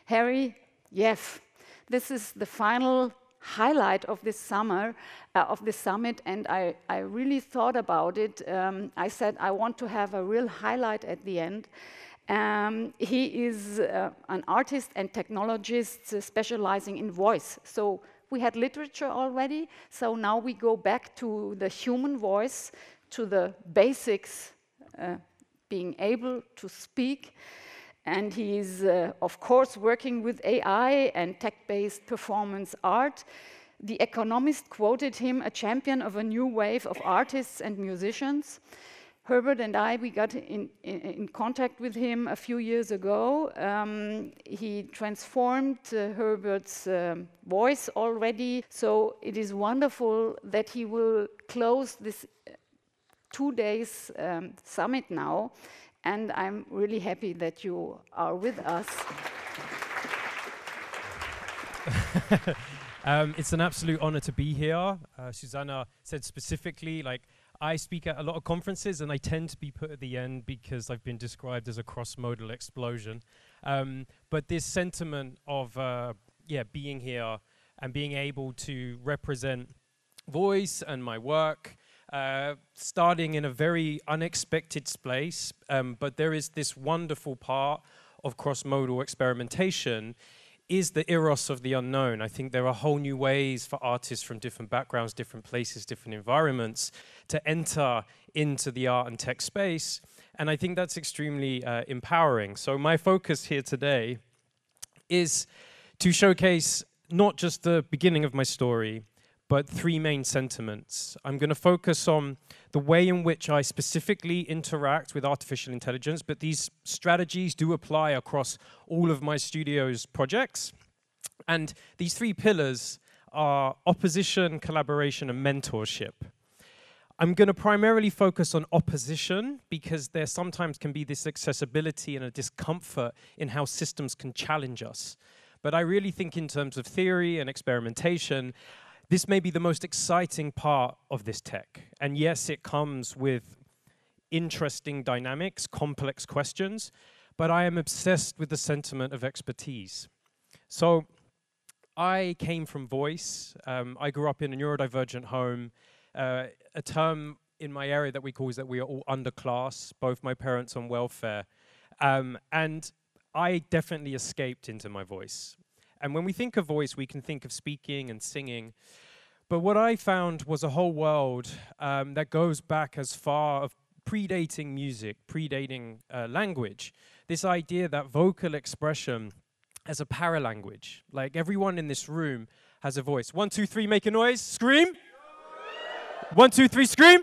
Harry Yeff. This is the final highlight of this summer, of this summit, and I really thought about it. I said I want to have a real highlight at the end. He is an artist and technologist specializing in voice. So we had literature already, so now we go back to the human voice, to the basics, being able to speak. And he's, of course, working with AI and tech-based performance art. The Economist quoted him a champion of a new wave of artists and musicians. Herbert and we got in contact with him a few years ago. He transformed Herbert's voice already. So it is wonderful that he will close this 2 days summit now. And I'm really happy that you are with us. It's an absolute honor to be here. Susanna said specifically, like, I speak at a lot of conferences and I tend to be put at the end because I've been described as a cross-modal explosion. But this sentiment of being here and being able to represent voice and my work, starting in a very unexpected space, but there is this wonderful part of cross-modal experimentation is the eros of the unknown. I think there are whole new ways for artists from different backgrounds, different places, different environments to enter into the art and tech space. And I think that's extremely empowering. So my focus here today is to showcase not just the beginning of my story, but 3 main sentiments. I'm going to focus on the way in which I specifically interact with artificial intelligence, but these strategies do apply across all of my studio's projects. And these 3 pillars are opposition, collaboration, and mentorship. I'm going to primarily focus on opposition because there sometimes can be this accessibility and a discomfort in how systems can challenge us. But I really think in terms of theory and experimentation, this may be the most exciting part of this tech. And yes, it comes with interesting dynamics, complex questions, but I am obsessed with the sentiment of expertise. So I came from voice. I grew up in a neurodivergent home. A term in my area that we call is that we are all underclass, both my parents on welfare. And I definitely escaped into my voice. And when we think of voice, we can think of speaking and singing. But what I found was a whole world that goes back as far of predating music, predating language. This idea that vocal expression as a paralanguage. Like everyone in this room has a voice. 1, 2, 3, make a noise, scream. 1, 2, 3, scream.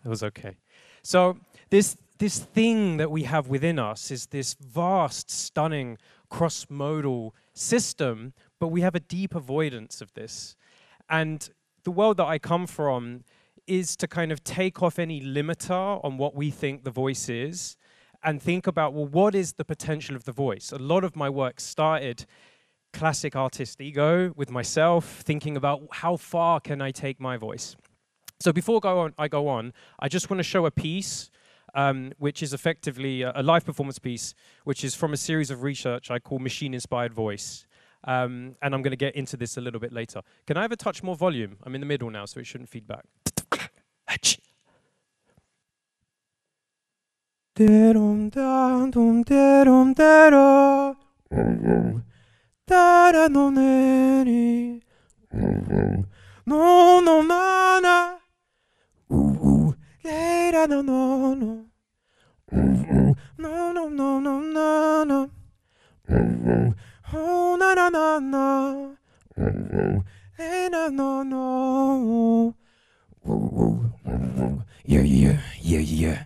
It was okay. So this thing that we have within us is this vast, stunning, cross-modal system, but we have a deep avoidance of this. And the world that I come from is to kind of take off any limiter on what we think the voice is and think about, well, what is the potential of the voice? A lot of my work started classic artist ego with myself, thinking about how far can I take my voice? So before I go on, I just want to show a piece which is effectively a live performance piece, which is from a series of research I call machine-inspired voice. And I'm going to get into this a little bit later. Can I have a touch more volume? I'm in the middle now, so it shouldn't feed back. Oh na na na na, hey na no no, yeah yeah yeah yeah,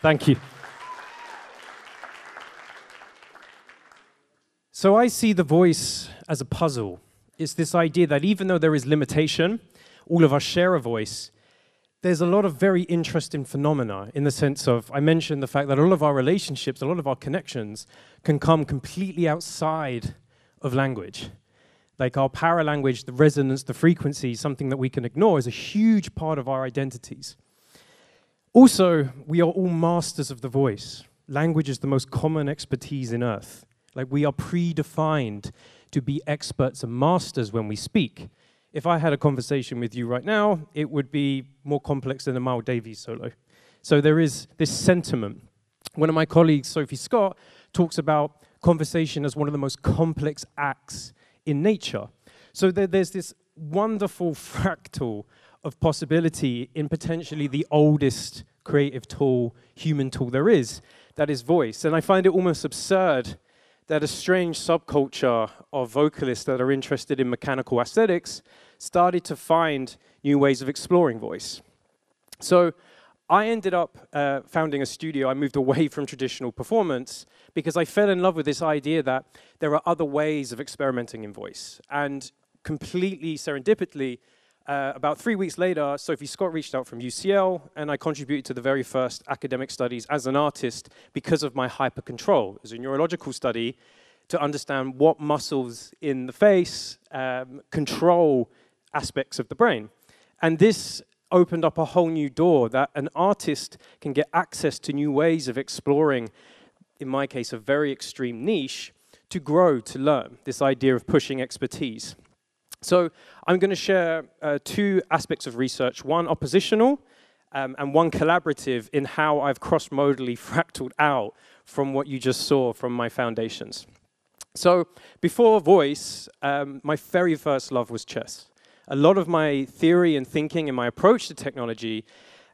Thank you. So I see the voice as a puzzle. It's this idea that even though there is limitation, all of us share a voice, there's a lot of very interesting phenomena in the sense of, I mentioned the fact that a lot of our relationships, a lot of our connections can come completely outside of language. Like our paralanguage, the resonance, the frequency, something that we can ignore is a huge part of our identities. Also, we are all masters of the voice. Language is the most common expertise in Earth. Like we are predefined to be experts and masters when we speak. If I had a conversation with you right now, it would be more complex than a Miles Davis solo. So there is this sentiment. One of my colleagues, Sophie Scott, talks about conversation as one of the most complex acts in nature. So there's this wonderful fractal of possibility in potentially the oldest creative tool, human tool there is, that is voice. And I find it almost absurd that a strange subculture of vocalists that are interested in mechanical aesthetics started to find new ways of exploring voice. So I ended up founding a studio. I moved away from traditional performance because I fell in love with this idea that there are other ways of experimenting in voice. And completely serendipitously, about 3 weeks later, Sophie Scott reached out from UCL, and I contributed to the very first academic studies as an artist because of my hypercontrol. It was a neurological study to understand what muscles in the face control aspects of the brain. And this opened up a whole new door that an artist can get access to new ways of exploring, in my case, a very extreme niche, to grow, to learn, this idea of pushing expertise. So I'm going to share two aspects of research, one oppositional and one collaborative in how I've cross-modally fractaled out from what you just saw from my foundations. So before voice, my very first love was chess. A lot of my theory and thinking and my approach to technology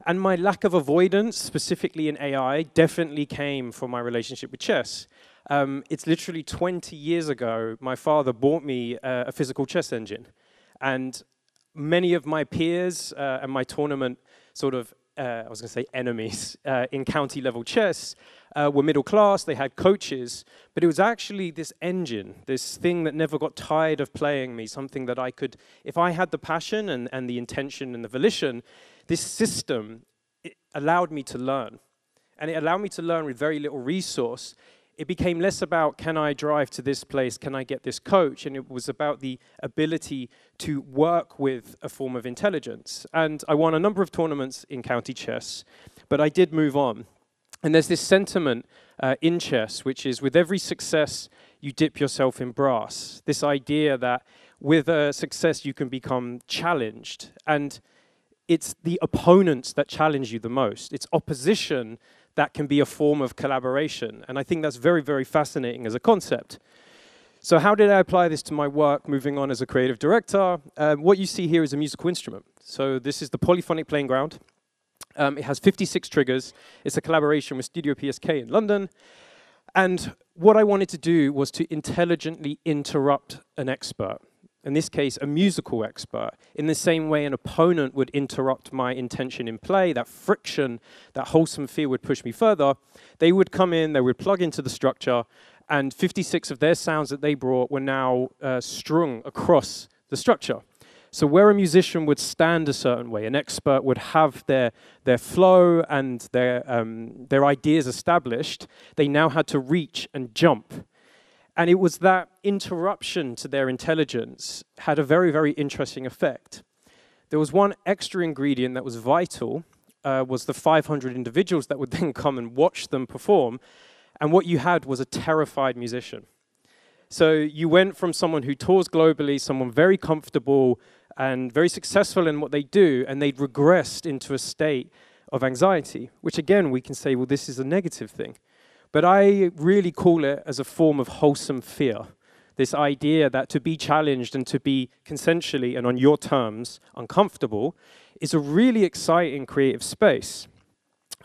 and my lack of avoidance, specifically in AI, definitely came from my relationship with chess. It's literally 20 years ago, my father bought me a physical chess engine. And many of my peers and my tournament sort of, I was going to say enemies, in county level chess were middle class, they had coaches, but it was actually this engine, this thing that never got tired of playing me, something that I could, if I had the passion and the intention and the volition, this system, it allowed me to learn. And it allowed me to learn with very little resource. It became less about, can I drive to this place, can I get this coach? And it was about the ability to work with a form of intelligence. And I won a number of tournaments in county chess, but I did move on. And there's this sentiment in chess, which is with every success, you dip yourself in brass. This idea that with a success, you can become challenged. And it's the opponents that challenge you the most. It's opposition that can be a form of collaboration. And I think that's very, very fascinating as a concept. So how did I apply this to my work moving on as a creative director? What you see here is a musical instrument. So this is the polyphonic playing ground. It has 56 triggers. It's a collaboration with Studio PSK in London. And what I wanted to do was to intelligently interrupt an expert. In this case, a musical expert, in the same way an opponent would interrupt my intention in play, that friction, that wholesome fear would push me further. They would come in, they would plug into the structure, and 56 of their sounds that they brought were now strung across the structure. So where a musician would stand a certain way, an expert would have their flow and their ideas established, they now had to reach and jump. And it was that interruption to their intelligence had a very, very interesting effect. There was one extra ingredient that was vital, was the 500 individuals that would then come and watch them perform. And what you had was a terrified musician. So you went from someone who tours globally, someone very comfortable and very successful in what they do, and they'd regressed into a state of anxiety, which again, we can say, well, this is a negative thing. But I really call it as a form of wholesome fear. This idea that to be challenged and to be consensually and on your terms uncomfortable is a really exciting creative space.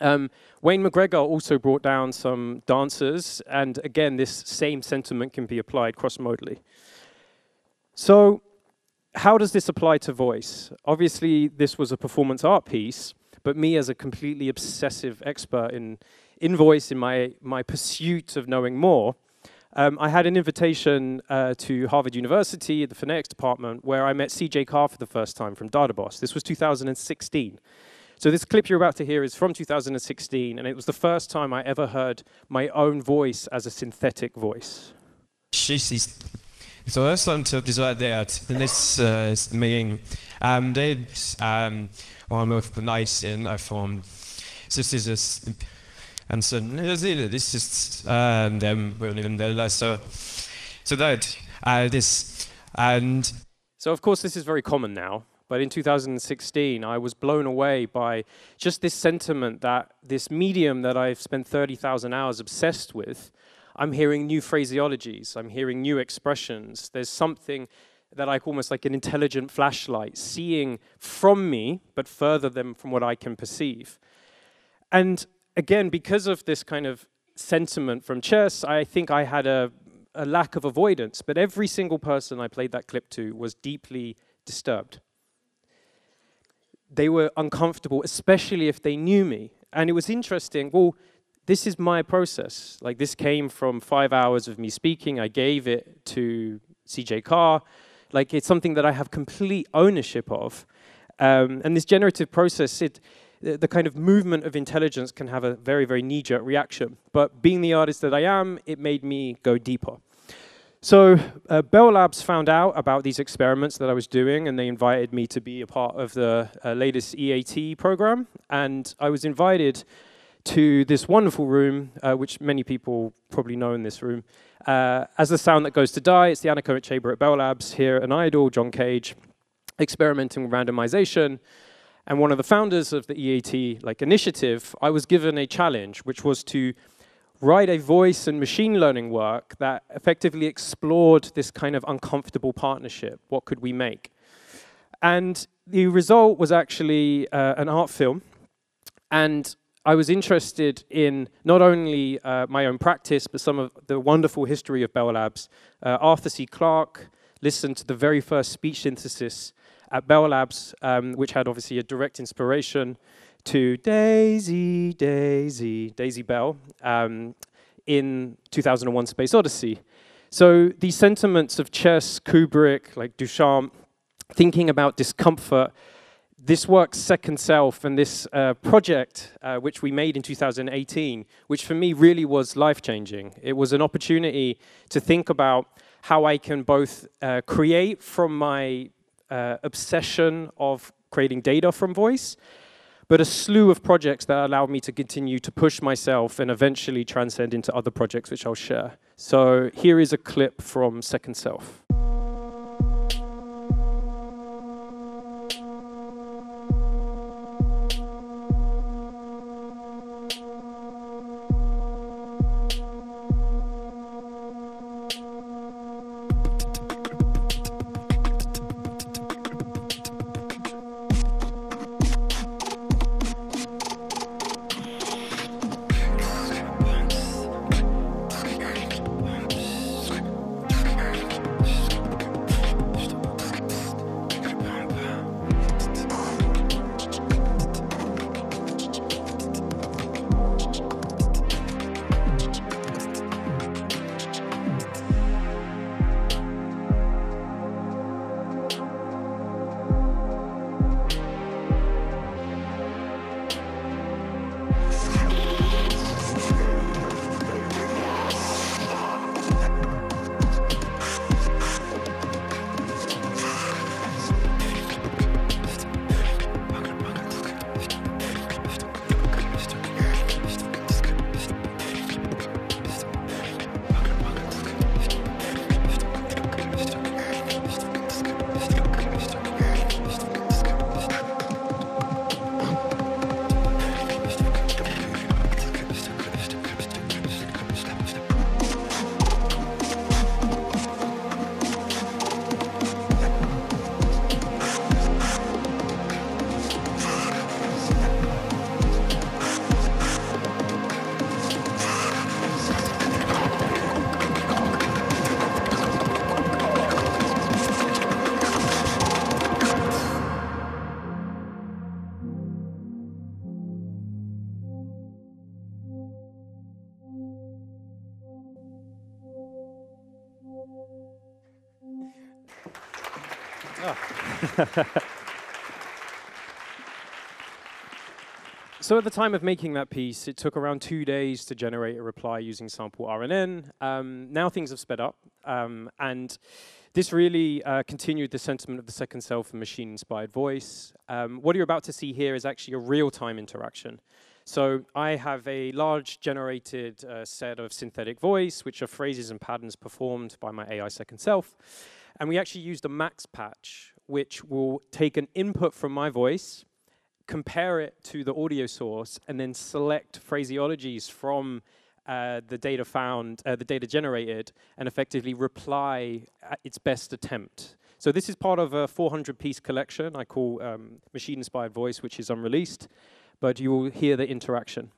Wayne McGregor also brought down some dancers, and again, this same sentiment can be applied cross-modally. So how does this apply to voice? Obviously, this was a performance art piece, but me as a completely obsessive expert in voice, in my pursuit of knowing more, I had an invitation to Harvard University, the phonetics department, where I met CJ Carr for the first time from Databoss. This was 2016. So this clip you're about to hear is from 2016, and it was the first time I ever heard my own voice as a synthetic voice. Så sånt det att nästa mening det var nog nice in I form so this is and so this is them so that this and so of course this is very common now. But in 2016, I was blown away by just this sentiment that this medium that I've spent 30,000 hours obsessed with, I'm hearing new phraseologies, I'm hearing new expressions. There's something that I almost like an intelligent flashlight, seeing from me, but further than from what I can perceive. And again, because of this kind of sentiment from chess, I think I had a lack of avoidance. But every single person I played that clip to was deeply disturbed. They were uncomfortable, especially if they knew me. And it was interesting, well, this is my process. Like, this came from 5 hours of me speaking. I gave it to CJ Carr. Like, it's something that I have complete ownership of. And this generative process, the kind of movement of intelligence can have a very, very knee-jerk reaction. But being the artist that I am, it made me go deeper. So Bell Labs found out about these experiments that I was doing, and they invited me to be a part of the latest EAT program. And I was invited to this wonderful room, which many people probably know in this room, as the sound that goes to die. It's the anechoic chamber at Bell Labs. Here, an idol, John Cage, experimenting with randomization. And one of the founders of the EAT initiative, I was given a challenge, which was to write a voice and machine learning work that effectively explored this kind of uncomfortable partnership. What could we make? And the result was actually an art film. And I was interested in not only my own practice, but some of the wonderful history of Bell Labs. Arthur C. Clarke listened to the very first speech synthesis at Bell Labs, which had obviously a direct inspiration to Daisy, Daisy, Daisy Bell in 2001 Space Odyssey. So these sentiments of chess, Kubrick, like Duchamp, thinking about discomfort, this work, Second Self, and this project, which we made in 2018, which for me really was life-changing. It was an opportunity to think about how I can both create from my obsession of creating data from voice, but a slew of projects that allowed me to continue to push myself and eventually transcend into other projects, which I'll share. So here is a clip from Second Self. Oh. So at the time of making that piece, it took around 2 days to generate a reply using sample RNN. Now things have sped up, and this really continued the sentiment of the second self and machine-inspired voice. What you're about to see here is actually a real-time interaction. So I have a large generated set of synthetic voice, which are phrases and patterns performed by my AI second self. And we actually used a max patch, which will take an input from my voice, compare it to the audio source, and then select phraseologies from the data found, the data generated, and effectively reply at its best attempt. So this is part of a 400-piece collection I call Machine-Inspired Voice, which is unreleased, but you will hear the interaction.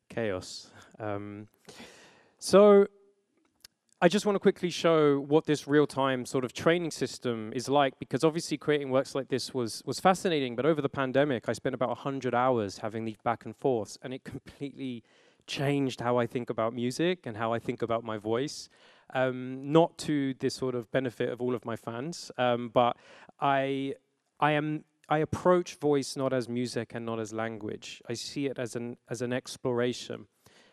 Chaos. So I just want to quickly show what this real-time sort of training system is like, because obviously creating works like this was fascinating, but over the pandemic, I spent about 100 hours having these back and forths, and it completely changed how I think about music and how I think about my voice. Not to the sort of benefit of all of my fans, but I approach voice not as music and not as language. I see it as an exploration.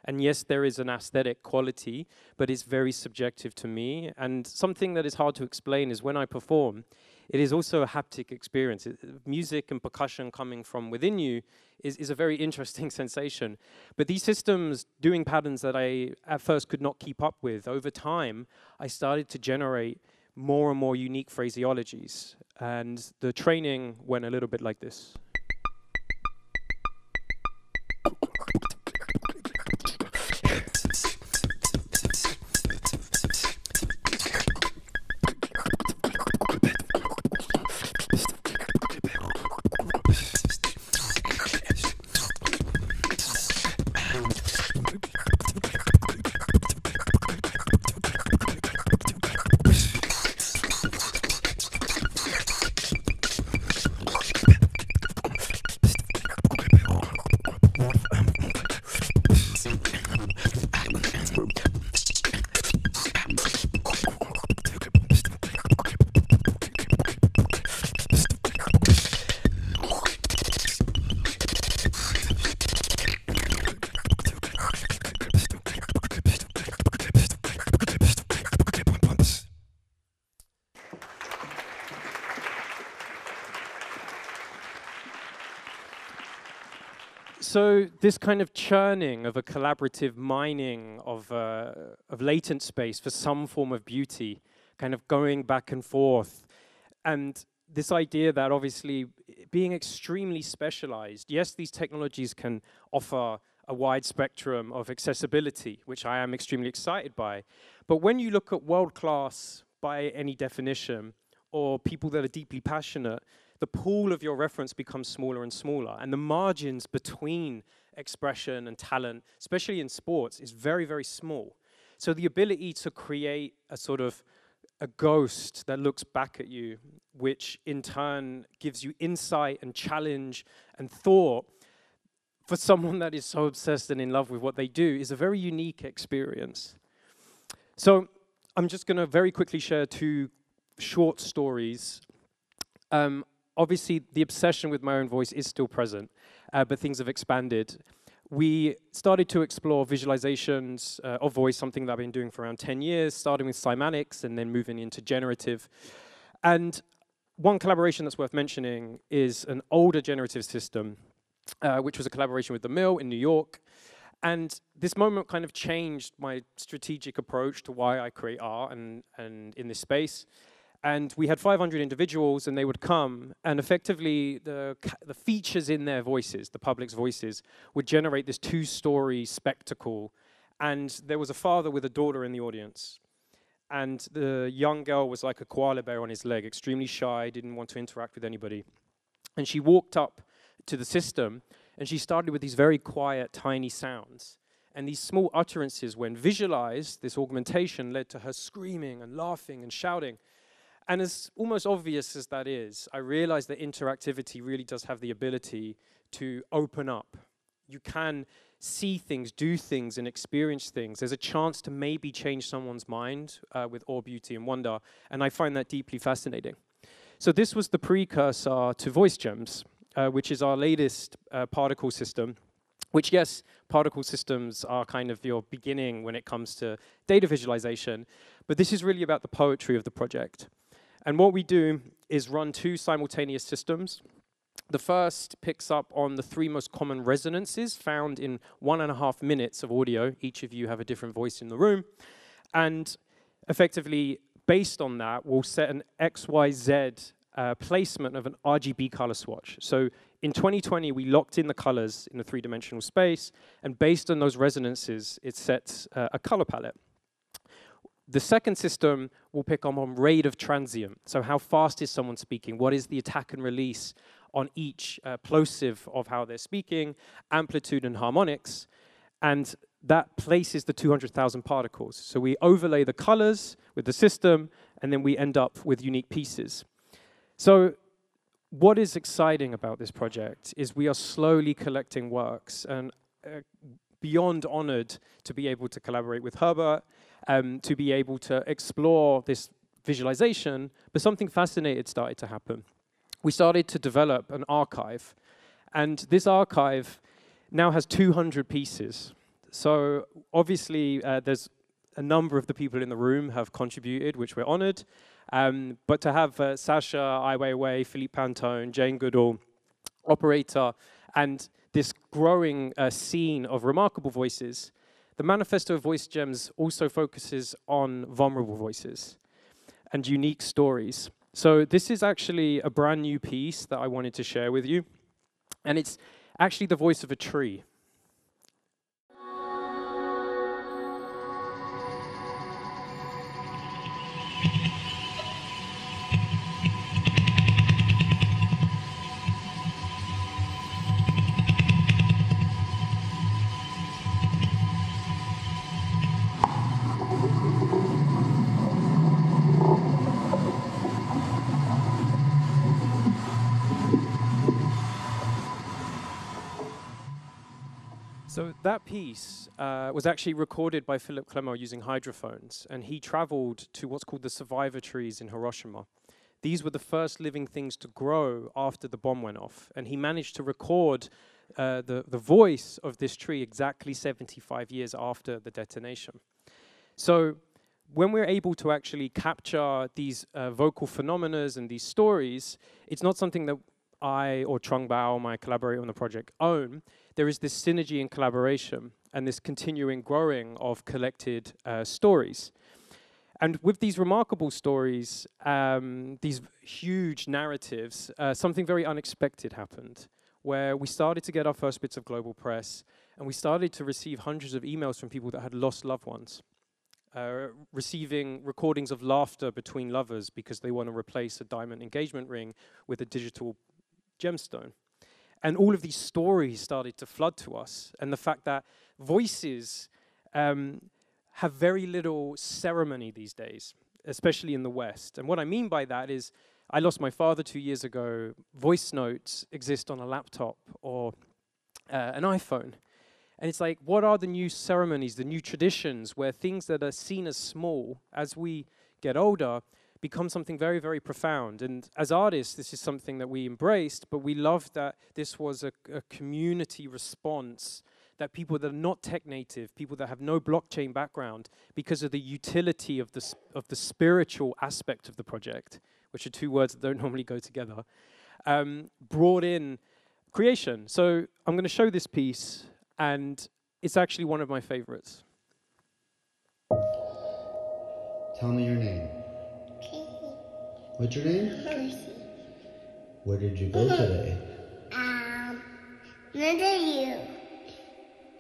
And yes, there is an aesthetic quality, but it's very subjective to me. And something that is hard to explain is when I perform, it is also a haptic experience. Music and percussion coming from within you is a very interesting sensation. But these systems doing patterns that I at first could not keep up with, over time, I started to generate more and more unique phraseologies. And the training went a little bit like this. So this kind of churning of a collaborative mining of latent space for some form of beauty, kind of going back and forth, and this idea that obviously being extremely specialized, yes, these technologies can offer a wide spectrum of accessibility, which I am extremely excited by, but when you look at world class by any definition, or people that are deeply passionate, the pool of your reference becomes smaller and smaller, and the margins between expression and talent, especially in sports, is very, very small. So the ability to create a sort of a ghost that looks back at you, which in turn gives you insight and challenge and thought, for someone that is so obsessed and in love with what they do, is a very unique experience. So I'm just going to very quickly share 2 short stories. Obviously, the obsession with my own voice is still present, but things have expanded. We started to explore visualizations of voice, something that I've been doing for around 10 years, starting with cymatics and then moving into generative. And one collaboration that's worth mentioning is an older generative system, which was a collaboration with The Mill in New York. And this moment kind of changed my strategic approach to why I create art and in this space. And we had 500 individuals, and they would come, and effectively the features in their voices, the public's voices, would generate this 2-story spectacle. And there was a father with a daughter in the audience. and the young girl was like a koala bear on his leg, extremely shy, didn't want to interact with anybody. And she walked up to the system, and she started with these very quiet, tiny sounds. And these small utterances, when visualized, this augmentation led to her screaming and laughing and shouting. And as almost obvious as that is, I realized that interactivity really does have the ability to open up. You can see things, do things, and experience things. There's a chance to maybe change someone's mind with awe, beauty, and wonder. And I find that deeply fascinating. So this was the precursor to Voice Gems, which is our latest particle system. Which, yes, particle systems are kind of your beginning when it comes to data visualization, but this is really about the poetry of the project. And what we do is run 2 simultaneous systems. The first picks up on the 3 most common resonances found in 1.5 minutes of audio. Each of you have a different voice in the room. And effectively, based on that, we'll set an XYZ placement of an RGB color swatch. So in 2020, we locked in the colors in a 3-dimensional space, and based on those resonances, it sets a color palette. The second system will pick up on rate of transient. So how fast is someone speaking? What is the attack and release on each plosive of how they're speaking, amplitude and harmonics, and that places the 200,000 particles. So we overlay the colors with the system, and then we end up with unique pieces. So what is exciting about this project is we are slowly collecting works, and beyond honored to be able to collaborate with Herbert, to be able to explore this visualization, but something fascinating started to happen. We started to develop an archive, and this archive now has 200 pieces. So obviously there's a number of the people in the room have contributed, which we're honored. But to have Sasha, Ai Weiwei, Philippe Pantone, Jane Goodall, Operator, and this growing scene of remarkable voices, the Manifesto of Voice Gems also focuses on vulnerable voices and unique stories. So this is actually a brand new piece that I wanted to share with you. And it's actually the voice of a tree. So that piece was actually recorded by Philip Clement using hydrophones, and he traveled to what's called the survivor trees in Hiroshima. These were the first living things to grow after the bomb went off, and he managed to record the voice of this tree exactly 75 years after the detonation. So when we're able to actually capture these vocal phenomena and these stories, it's not something that I or Trung Bao, my collaborator on the project, own. There is this synergy and collaboration and this continuing growing of collected stories. And with these remarkable stories, these huge narratives, something very unexpected happened, where we started to get our first bits of global press, and we started to receive hundreds of emails from people that had lost loved ones, receiving recordings of laughter between lovers because they want to replace a diamond engagement ring with a digital gemstone. And all of these stories started to flood to us, and the fact that voices have very little ceremony these days, especially in the West. And what I mean by that is, I lost my father 2 years ago. Voice notes exist on a laptop or an iPhone. And it's like, what are the new ceremonies, the new traditions, where things that are seen as small, as we get older, become something very, very profound. And as artists, this is something that we embraced, but we loved that this was a community response, that people that are not tech native, people that have no blockchain background, because of the utility of the spiritual aspect of the project, which are 2 words that don't normally go together, brought in creation. So I'm going to show this piece, and it's actually one of my favorites. Tell me your name. What's your name? Lucy. Where did you go today? The zoo.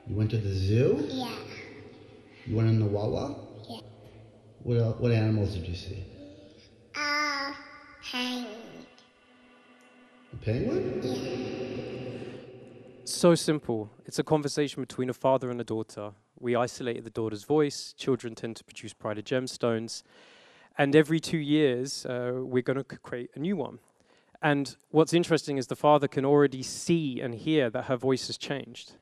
You went to the zoo? Yeah. You went in the Wawa? Yeah. What animals did you see? Penguin. A penguin? Yeah. So simple. It's a conversation between a father and a daughter. We isolated the daughter's voice. Children tend to produce pride of gemstones. And every 2 years, we're going to create a new one. And what's interesting is the father can already see and hear that her voice has changed.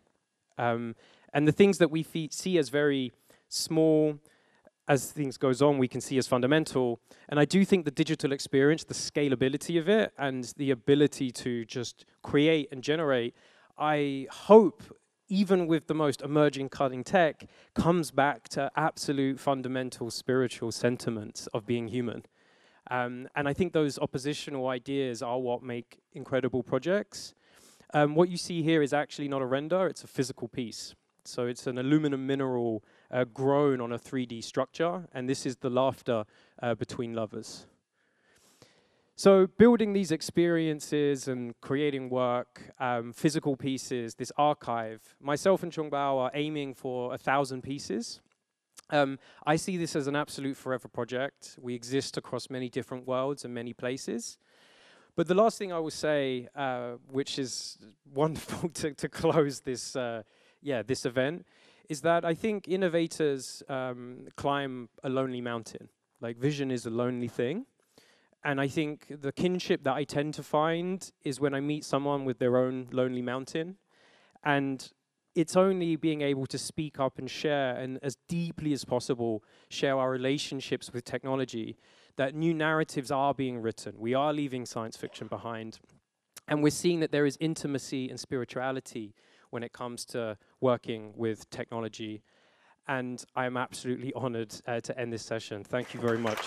And the things that we see as very small, as things goes on, we can see as fundamental. And I do think the digital experience, the scalability of it, and the ability to just create and generate, I hope, even with the most emerging cutting tech, comes back to absolute fundamental spiritual sentiments of being human. And I think those oppositional ideas are what make incredible projects. What you see here is actually not a render, it's a physical piece. So it's an aluminum mineral grown on a 3D structure, and this is the laughter between lovers. So building these experiences and creating work, physical pieces, this archive, myself and Chongbao are aiming for 1,000 pieces. I see this as an absolute forever project. We exist across many different worlds and many places. But the last thing I will say, which is wonderful to close this, this event, is that I think innovators climb a lonely mountain. Like, vision is a lonely thing. And I think the kinship that I tend to find is when I meet someone with their own lonely mountain. And it's only being able to speak up and share, and as deeply as possible, share our relationships with technology, that new narratives are being written. We are leaving science fiction behind. And we're seeing that there is intimacy and spirituality when it comes to working with technology. And I'm absolutely honored to end this session. Thank you very much.